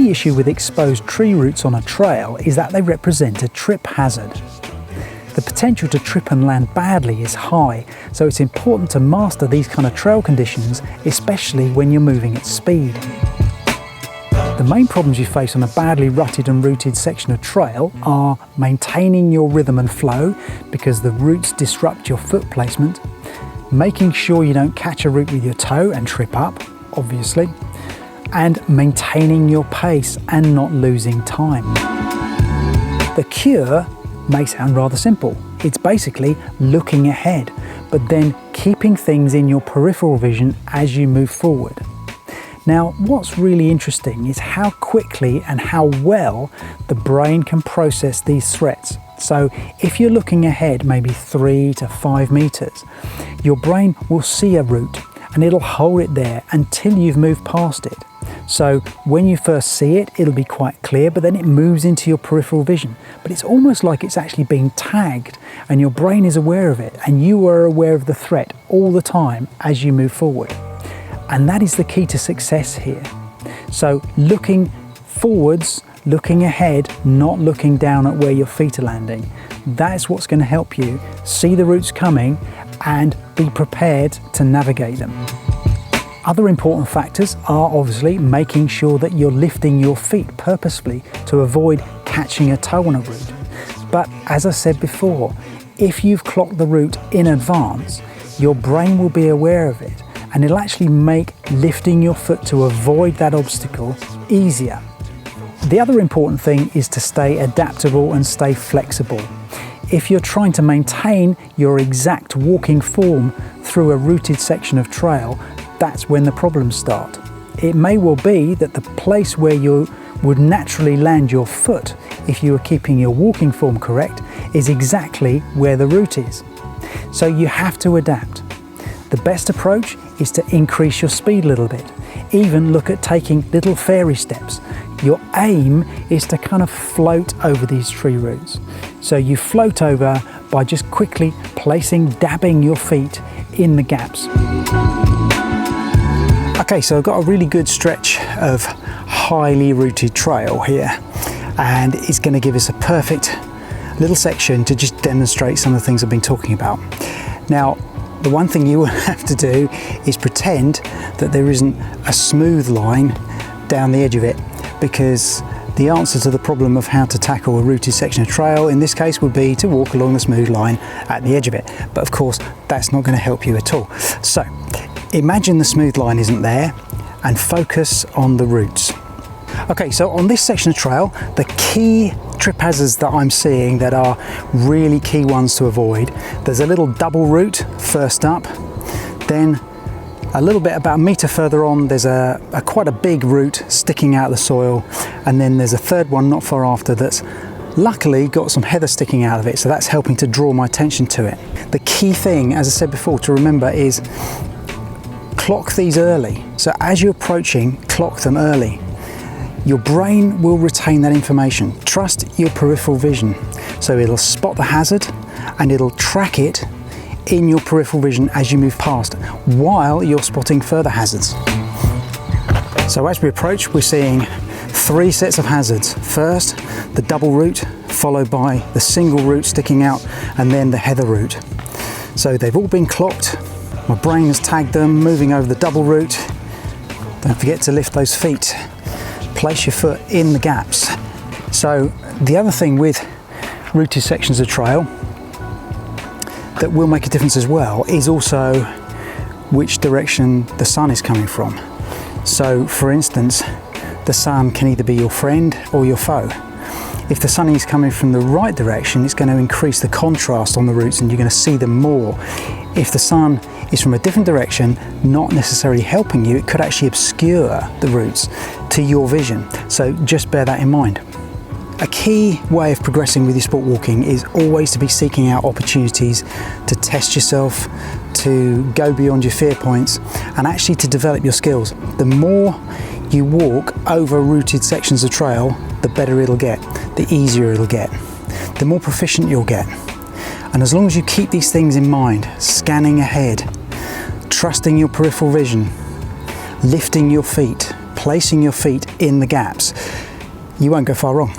key issue with exposed tree roots on a trail is that they represent a trip hazard. The potential to trip and land badly is high, so it's important to master these kind of trail conditions, especially when you're moving at speed. The main problems you face on a badly rutted and rooted section of trail are maintaining your rhythm and flow because the roots disrupt your foot placement, making sure you don't catch a root with your toe and trip up, obviously, and maintaining your pace and not losing time. The cure may sound rather simple. It's basically looking ahead, but then keeping things in your peripheral vision as you move forward. Now, what's really interesting is how quickly and how well the brain can process these threats. So if you're looking ahead maybe 3 to 5 meters, your brain will see a root and it'll hold it there until you've moved past it. So when you first see it, it'll be quite clear, but then it moves into your peripheral vision. But it's almost like it's actually being tagged and your brain is aware of it and you are aware of the threat all the time as you move forward. And that is the key to success here. So looking forwards, looking ahead, not looking down at where your feet are landing. That's what's going to help you see the roots coming and be prepared to navigate them. Other important factors are obviously making sure that you're lifting your feet purposefully to avoid catching a toe on a root. But as I said before, if you've clocked the root in advance, your brain will be aware of it and it'll actually make lifting your foot to avoid that obstacle easier. The other important thing is to stay adaptable and stay flexible. If you're trying to maintain your exact walking form through a rooted section of trail, that's when the problems start. It may well be that the place where you would naturally land your foot if you were keeping your walking form correct is exactly where the root is. So you have to adapt. The best approach is to increase your speed a little bit. Even look at taking little fairy steps. Your aim is to kind of float over these tree roots. So you float over by just quickly dabbing your feet in the gaps. Okay, so I've got a really good stretch of highly rooted trail here, and it's going to give us a perfect little section to just demonstrate some of the things I've been talking about. Now, the one thing you will have to do is pretend that there isn't a smooth line down the edge of it, because the answer to the problem of how to tackle a rooted section of trail in this case would be to walk along the smooth line at the edge of it. But of course, that's not going to help you at all. So imagine the smooth line isn't there and focus on the roots. Okay, so on this section of trail, the key trip hazards that I'm seeing that are really key ones to avoid, there's a little double root first up, then a little bit about a metre further on there's quite a big root sticking out of the soil, and then there's a third one not far after that's luckily got some heather sticking out of it, so that's helping to draw my attention to it. The key thing, as I said before, to remember is clock these early. So as you're approaching, clock them early. Your brain will retain that information. Trust your peripheral vision. So it'll spot the hazard and it'll track it in your peripheral vision as you move past while you're spotting further hazards. So as we approach, we're seeing 3 sets of hazards. First, the double root, followed by the single root sticking out, and then the heather root. So they've all been clocked. My brain has tagged them, moving over the double root. Don't forget to lift those feet. Place your foot in the gaps. So the other thing with rooted sections of trail that will make a difference as well is also which direction the sun is coming from. So for instance, the sun can either be your friend or your foe. If the sun is coming from the right direction, it's going to increase the contrast on the roots and you're going to see them more. If the sun is from a different direction, not necessarily helping you, it could actually obscure the roots to your vision. So just bear that in mind. A key way of progressing with your sport walking is always to be seeking out opportunities to test yourself, to go beyond your fear points, and actually to develop your skills. The more you walk over rooted sections of trail, the better it'll get, the easier it'll get, the more proficient you'll get. And as long as you keep these things in mind, scanning ahead, trusting your peripheral vision, lifting your feet, placing your feet in the gaps, you won't go far wrong.